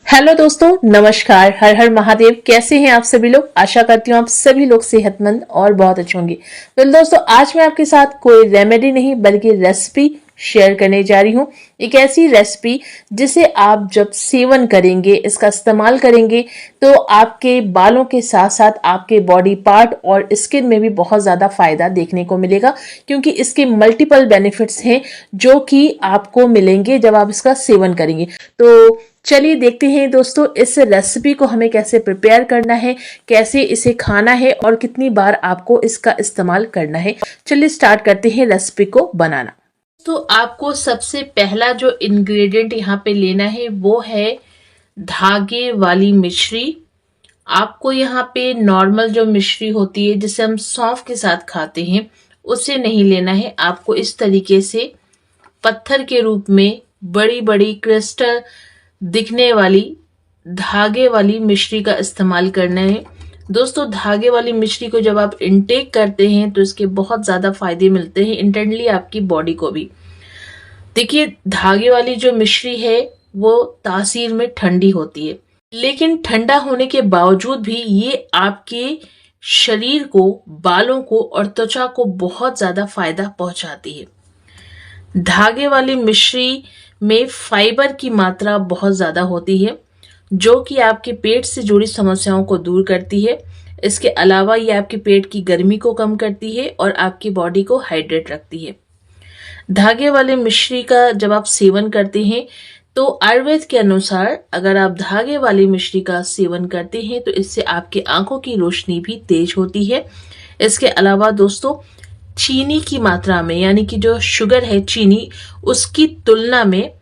Hello दोस्तों, नमस्कार। हर हर महादेव। कैसे हैं आप सभी लोग? आशा करती हूँ आप सभी लोग सेहतमंद और बहुत अच्छे होंगे। तो दोस्तों, आज मैं आपके साथ कोई रेमेडी नहीं बल्कि रेसिपी शेयर करने जा रही हूँ। एक ऐसी रेसिपी जिसे आप जब सेवन करेंगे, इसका इस्तेमाल करेंगे, तो आपके बालों के साथ साथ आपके बॉडी पार्ट और स्किन में भी बहुत ज्यादा फायदा देखने को मिलेगा, क्योंकि इसके मल्टीपल बेनिफिट्स हैं जो कि आपको मिलेंगे जब आप इसका सेवन करेंगे। तो चलिए देखते हैं दोस्तों, इस रेसिपी को हमें कैसे प्रिपेयर करना है, कैसे इसे खाना है और कितनी बार आपको इसका इस्तेमाल करना है। चलिए स्टार्ट करते हैं रेसिपी को बनाना। तो आपको सबसे पहला जो इंग्रेडिएंट यहाँ पे लेना है वो है धागे वाली मिश्री। आपको यहाँ पे नॉर्मल जो मिश्री होती है जिसे हम सौंफ के साथ खाते हैं उसे नहीं लेना है। आपको इस तरीके से पत्थर के रूप में बड़ी बड़ी क्रिस्टल दिखने वाली धागे वाली मिश्री का इस्तेमाल करना है। दोस्तों, धागे वाली मिश्री को जब आप इनटेक करते हैं तो इसके बहुत ज्यादा फायदे मिलते हैं इंटरनली आपकी बॉडी को भी। देखिए, धागे वाली जो मिश्री है वो तासीर में ठंडी होती है, लेकिन ठंडा होने के बावजूद भी ये आपके शरीर को, बालों को और त्वचा को बहुत ज्यादा फायदा पहुंचाती है। धागे वाली मिश्री में फाइबर की मात्रा बहुत ज्यादा होती है जो कि आपके पेट से जुड़ी समस्याओं को दूर करती है। इसके अलावा ये आपके पेट की गर्मी को कम करती है और आपकी बॉडी को हाइड्रेट रखती है। धागे वाले मिश्री का जब आप सेवन करते हैं तो आयुर्वेद के अनुसार अगर आप धागे वाली मिश्री का सेवन करते हैं तो इससे आपकी आंखों की रोशनी भी तेज होती है। इसके अलावा दोस्तों, चीनी की मात्रा में, यानी कि जो शुगर है चीनी, उसकी तुलना में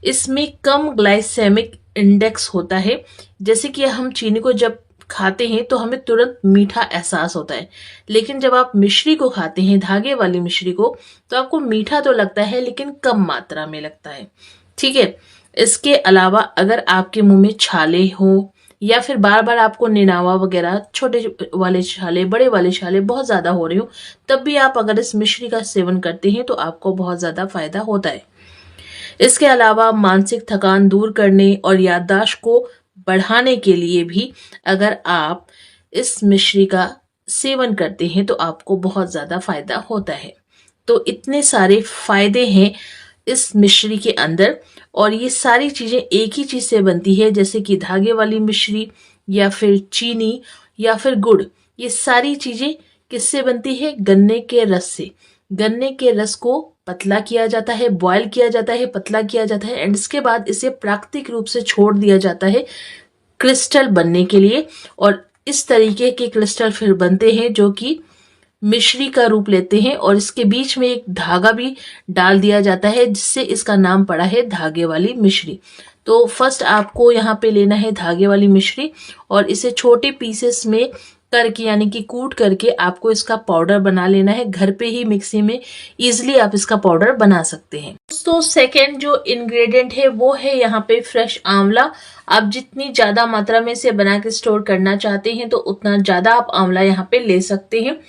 इसमें कम ग्लाइसेमिक इंडेक्स होता है। जैसे कि हम चीनी को जब खाते हैं तो हमें तुरंत मीठा एहसास होता है, लेकिन जब आप मिश्री को खाते हैं, धागे वाली मिश्री को, तो आपको मीठा तो लगता है लेकिन कम मात्रा में लगता है। ठीक है। इसके अलावा अगर आपके मुंह में छाले हो या फिर बार बार आपको निनावा वगैरह, छोटे वाले छाले, बड़े वाले छाले बहुत ज्यादा हो रहे हो, तब भी आप अगर इस मिश्री का सेवन करते हैं तो आपको बहुत ज्यादा फायदा होता है। इसके अलावा मानसिक थकान दूर करने और याददाश्त को बढ़ाने के लिए भी अगर आप इस मिश्री का सेवन करते हैं तो आपको बहुत ज्यादा फायदा होता है। तो इतने सारे फायदे हैं इस मिश्री के अंदर, और ये सारी चीजें एक ही चीज से बनती है, जैसे कि धागे वाली मिश्री या फिर चीनी या फिर गुड़। ये सारी चीजें किससे बनती है? गन्ने के रस से। गन्ने के रस को पतला किया जाता है, बॉयल किया जाता है, पतला किया जाता है, एंड इसके बाद इसे प्राकृतिक रूप से छोड़ दिया जाता है क्रिस्टल बनने के लिए, और इस तरीके के क्रिस्टल फिर बनते हैं जो कि मिश्री का रूप लेते हैं, और इसके बीच में एक धागा भी डाल दिया जाता है जिससे इसका नाम पड़ा है धागे वाली मिश्री। तो फर्स्ट आपको यहाँ पे लेना है धागे वाली मिश्री और इसे छोटे पीसेस में करके, यानी कि कूट करके आपको इसका पाउडर बना लेना है। घर पे ही मिक्सी में इजिली आप इसका पाउडर बना सकते हैं। तो सेकेंड जो इंग्रेडिएंट है वो है यहाँ पे फ्रेश आंवला। आप जितनी ज्यादा मात्रा में इसे बना के स्टोर करना चाहते हैं तो उतना ज्यादा आप आंवला यहाँ पे ले सकते हैं।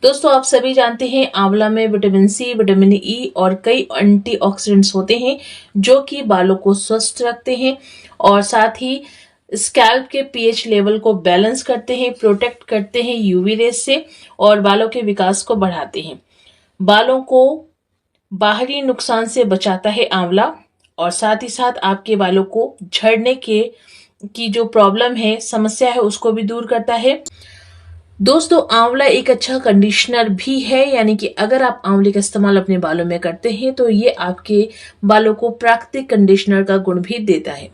दोस्तों, आप सभी जानते हैं आंवला में विटामिन सी, विटामिन ई और कई एंटीऑक्सीडेंट्स होते हैं जो कि बालों को स्वस्थ रखते हैं और साथ ही स्कैल्प के पीएच लेवल को बैलेंस करते हैं, प्रोटेक्ट करते हैं यूवी रेस से और बालों के विकास को बढ़ाते हैं। बालों को बाहरी नुकसान से बचाता है आंवला, और साथ ही साथ आपके बालों को झड़ने की जो प्रॉब्लम है, समस्या है, उसको भी दूर करता है। दोस्तों, आंवला एक अच्छा कंडीशनर भी है, यानी कि अगर आप आंवले का इस्तेमाल अपने बालों में करते हैं तो ये आपके बालों को प्राकृतिक कंडीशनर का गुण भी देता है।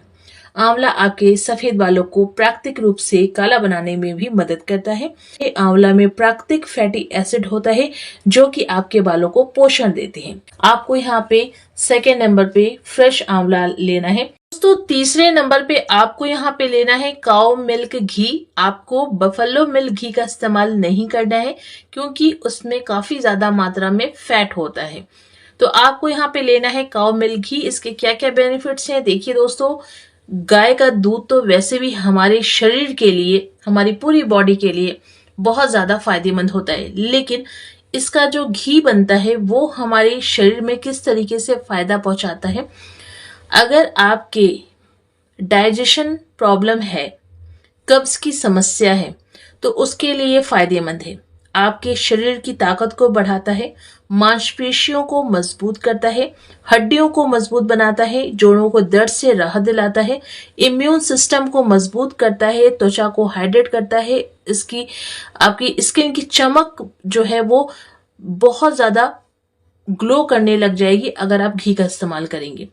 आंवला आपके सफेद बालों को प्राकृतिक रूप से काला बनाने में भी मदद करता है। आंवला में प्राकृतिक फैटी एसिड होता है जो कि आपके बालों को पोषण देते हैं। आपको यहाँ पे सेकेंड नंबर पे फ्रेश आंवला लेना है। दोस्तों, तीसरे नंबर पे आपको यहाँ पे लेना है काऊ मिल्क घी। आपको बफेलो मिल्क घी का इस्तेमाल नहीं करना है क्योंकि उसमें काफी ज्यादा मात्रा में फैट होता है। तो आपको यहाँ पे लेना है काऊ मिल्क घी। इसके क्या क्या बेनिफिट्स हैं? देखिए दोस्तों, गाय का दूध तो वैसे भी हमारे शरीर के लिए, हमारी पूरी बॉडी के लिए बहुत ज्यादा फायदेमंद होता है, लेकिन इसका जो घी बनता है वो हमारे शरीर में किस तरीके से फायदा पहुंचाता है। अगर आपके डाइजेशन प्रॉब्लम है, कब्ज की समस्या है, तो उसके लिए ये फायदेमंद है। आपके शरीर की ताकत को बढ़ाता है, मांसपेशियों को मजबूत करता है, हड्डियों को मजबूत बनाता है, जोड़ों को दर्द से राहत दिलाता है, इम्यून सिस्टम को मजबूत करता है, त्वचा को हाइड्रेट करता है, इसकी आपकी स्किन की चमक जो है वो बहुत ज्यादा ग्लो करने लग जाएगी अगर आप घी का इस्तेमाल करेंगे।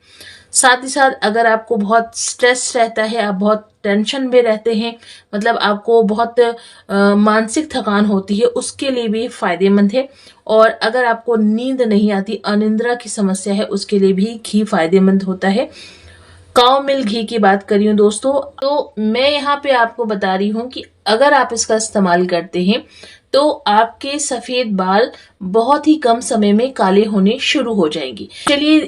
साथ ही साथ अगर आपको बहुत स्ट्रेस रहता है, आप बहुत टेंशन में रहते हैं, मतलब आपको बहुत मानसिक थकान होती है, उसके लिए भी फायदेमंद है। और अगर आपको नींद नहीं आती, अनिद्रा की समस्या है, उसके लिए भी घी फायदेमंद होता है। काउ मिल्क घी की बात करी हूँ दोस्तों, तो मैं यहाँ पे आपको बता रही हूँ कि अगर आप इसका इस्तेमाल करते हैं तो आपके सफेद बाल बहुत ही कम समय में काले होने शुरू हो जाएंगे। चलिए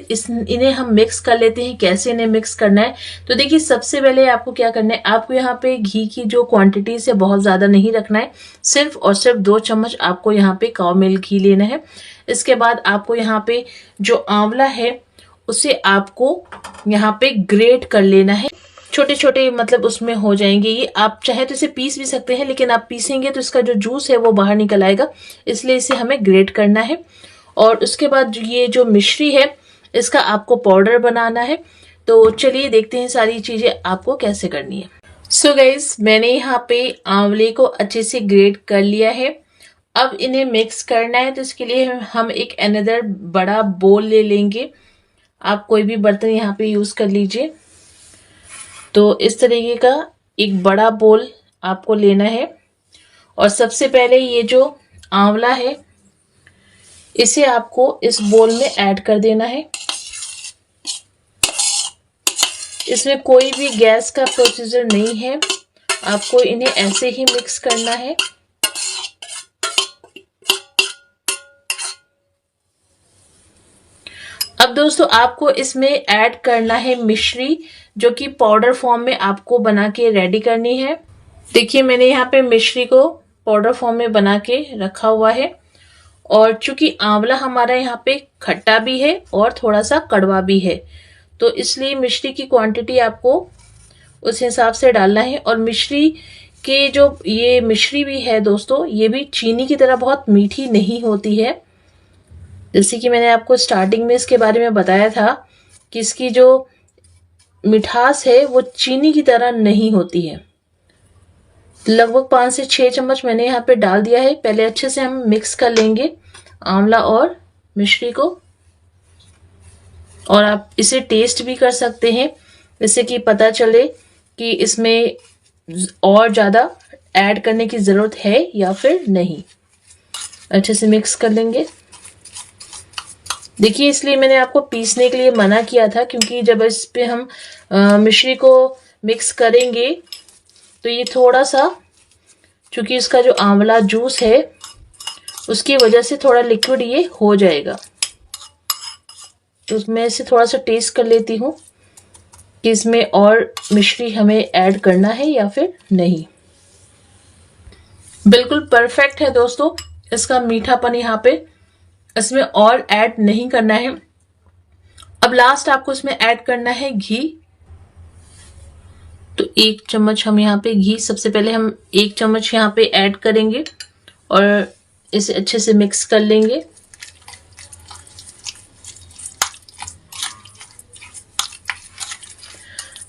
इन्हें हम मिक्स कर लेते हैं। कैसे इन्हें मिक्स करना है, तो देखिए सबसे पहले आपको क्या करना है, आपको यहाँ पे घी की जो क्वांटिटी से बहुत ज्यादा नहीं रखना है, सिर्फ और सिर्फ 2 चम्मच आपको यहाँ पे काउ मिल्क घी लेना है। इसके बाद आपको यहाँ पे जो आंवला है उसे आपको यहाँ पे ग्रेट कर लेना है, छोटे छोटे मतलब उसमें हो जाएंगे ये। आप चाहे तो इसे पीस भी सकते हैं, लेकिन आप पीसेंगे तो इसका जो जूस है वो बाहर निकल आएगा, इसलिए इसे हमें ग्रेट करना है। और उसके बाद ये जो मिश्री है इसका आपको पाउडर बनाना है। तो चलिए देखते हैं सारी चीजें आपको कैसे करनी है। सो गाइस, मैंने यहाँ पे आंवले को अच्छे से ग्रेट कर लिया है। अब इन्हें मिक्स करना है, तो इसके लिए हम एक अनदर बड़ा बोल ले लेंगे। आप कोई भी बर्तन यहाँ पे यूज कर लीजिए। तो इस तरीके का एक बड़ा बोल आपको लेना है और सबसे पहले ये जो आंवला है इसे आपको इस बोल में ऐड कर देना है। इसमें कोई भी गैस का प्रोसीजर नहीं है, आपको इन्हें ऐसे ही मिक्स करना है। अब दोस्तों आपको इसमें ऐड करना है मिश्री, जो कि पाउडर फॉर्म में आपको बना के रेडी करनी है। देखिए मैंने यहाँ पे मिश्री को पाउडर फॉर्म में बना के रखा हुआ है। और चूंकि आंवला हमारा यहाँ पे खट्टा भी है और थोड़ा सा कड़वा भी है, तो इसलिए मिश्री की क्वांटिटी आपको उस हिसाब से डालना है। और मिश्री के जो ये मिश्री भी है दोस्तों, ये भी चीनी की तरह बहुत मीठी नहीं होती है। जैसे कि मैंने आपको स्टार्टिंग में इसके बारे में बताया था कि इसकी जो मिठास है वो चीनी की तरह नहीं होती है। लगभग 5 से 6 चम्मच मैंने यहाँ पे डाल दिया है। पहले अच्छे से हम मिक्स कर लेंगे आंवला और मिश्री को। और आप इसे टेस्ट भी कर सकते हैं, जिससे कि पता चले कि इसमें और ज्यादा ऐड करने की जरूरत है या फिर नहीं। अच्छे से मिक्स कर लेंगे। देखिए इसलिए मैंने आपको पीसने के लिए मना किया था, क्योंकि जब इस पे हम मिश्री को मिक्स करेंगे तो ये थोड़ा सा, चूंकि इसका जो आंवला जूस है उसकी वजह से थोड़ा लिक्विड ये हो जाएगा। तो मैं इसे थोड़ा सा टेस्ट कर लेती हूँ कि इसमें और मिश्री हमें ऐड करना है या फिर नहीं। बिल्कुल परफेक्ट है दोस्तों, इसका मीठापन यहाँ पे, इसमें और ऐड नहीं करना है। अब लास्ट आपको इसमें ऐड करना है घी। तो 1 चम्मच हम यहाँ पे घी, सबसे पहले हम 1 चम्मच यहाँ पे ऐड करेंगे और इसे अच्छे से मिक्स कर लेंगे।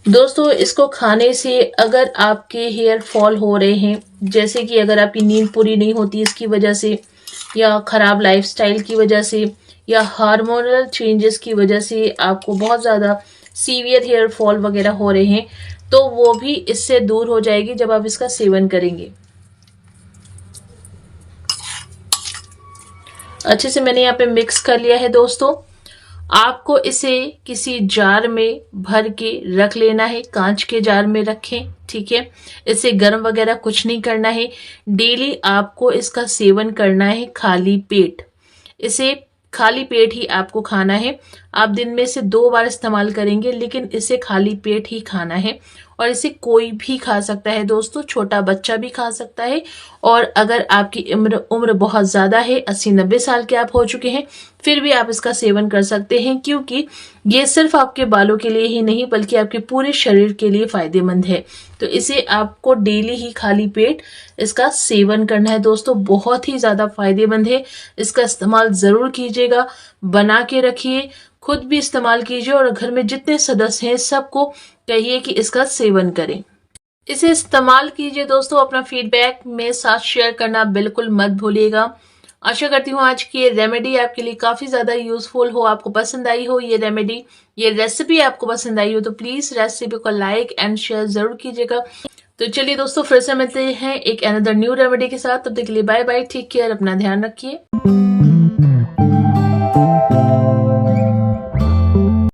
दोस्तों इसको खाने से अगर आपके हेयर फॉल हो रहे हैं, जैसे कि अगर आपकी नींद पूरी नहीं होती इसकी वजह से, या खराब लाइफस्टाइल की वजह से, या हार्मोनल चेंजेस की वजह से आपको बहुत ज़्यादा सीवियर हेयर फॉल वगैरह हो रहे हैं, तो वो भी इससे दूर हो जाएगी जब आप इसका सेवन करेंगे। अच्छे से मैंने यहाँ पे मिक्स कर लिया है दोस्तों। आपको इसे किसी जार में भर के रख लेना है, कांच के जार में रखें, ठीक है। इसे गर्म वगैरह कुछ नहीं करना है। डेली आपको इसका सेवन करना है खाली पेट। इसे खाली पेट ही आपको खाना है। आप दिन में से 2 बार इस्तेमाल करेंगे, लेकिन इसे खाली पेट ही खाना है और इसे कोई भी खा सकता है दोस्तों, छोटा बच्चा भी खा सकता है। और अगर आपकी उम्र बहुत ज्यादा है, 80-90 साल के आप हो चुके हैं, फिर भी आप इसका सेवन कर सकते हैं, क्योंकि ये सिर्फ आपके बालों के लिए ही नहीं बल्कि आपके पूरे शरीर के लिए फायदेमंद है। तो इसे आपको डेली ही खाली पेट इसका सेवन करना है दोस्तों, बहुत ही ज्यादा फायदेमंद है। इसका इस्तेमाल जरूर कीजिएगा, बना के रखिए, खुद भी इस्तेमाल कीजिए और घर में जितने सदस्य हैं सबको कहिए कि इसका सेवन करें। इसे इस्तेमाल कीजिए दोस्तों, अपना फीडबैक मेरे साथ शेयर करना बिल्कुल मत भूलिएगा। आशा करती हूँ आज की ये रेमेडी आपके लिए काफी ज्यादा यूजफुल हो, आपको पसंद आई हो ये रेमेडी, ये रेसिपी आपको पसंद आई हो तो प्लीज रेसिपी को लाइक एंड शेयर जरूर कीजिएगा। तो चलिए दोस्तों, फिर से मिलते हैं एक अनदर न्यू रेमेडी के साथ। तब तक के लिए बाय बाय, टेक केयर, अपना ध्यान रखिए।